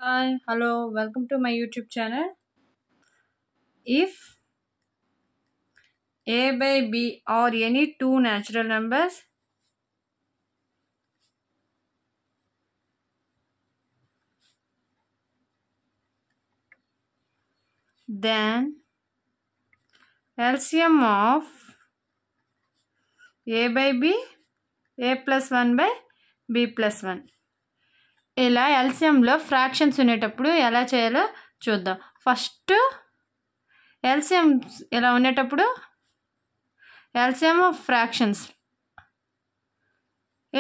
Hi, hello, welcome to my YouTube channel. If A by B are any two natural numbers, then LCM of A by B, A plus 1 by B plus 1. ఇలా ఎల్సిఎంలో fractions ఉండేటప్పుడు ఎలా చేయాలో చూద్దాం. First LCM ఇలా ఉండేటప్పుడు LCM of fractions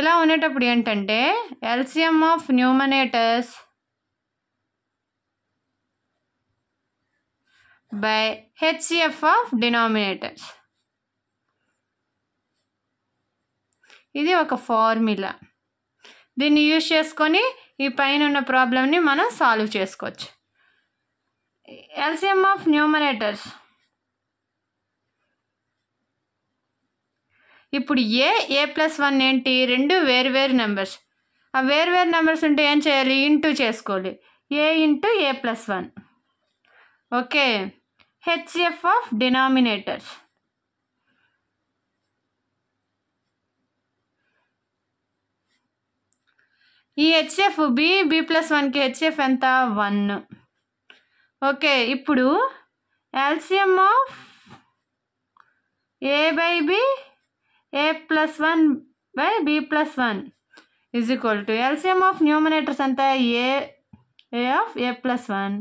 ఇలా ఉండేటప్పుడు ఏంటంటే LCM of numerators by HCF of denominators. ఇది ఒక ఫార్ములా. దీన్ని యూజ్ చేసుకొని ఈ పైన ఉన్న ప్రాబ్లమ్ని మనం సాల్వ్ చేసుకోవచ్చు. ఎల్సిఎం ఆఫ్ న్యూమరేటర్స్ ఇప్పుడు ఏ ప్లస్ 1 ఏంటి, రెండు వేరు నెంబర్స్. ఆ వేరు నెంబర్స్ ఉంటే ఏం చేయాలి, ఇంటూ చేసుకోవాలి. A into A plus 1. Okay. HCF of denominators ఈ హెచ్సిఎఫ్ బి ప్లస్ 1కి హెచ్సిఎఫ్ ఎంత, 1. ఓకే. ఇప్పుడు LCM of A by B, A plus 1 by B plus 1 is equal to LCM of numerators ఎంత, A of A plus 1.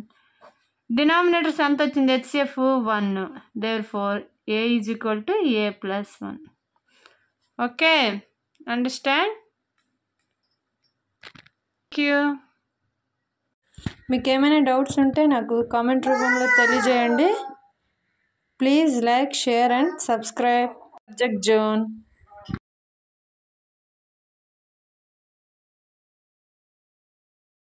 Denominators ఎంత వచ్చింది, HCF 1. Therefore A is equal to A plus 1. Okay, understand. మీకు ఏమైనా doubts ఉంటే నాకు comment రూపంలో తెలియజేయండి. Please like, share and subscribe subject zone.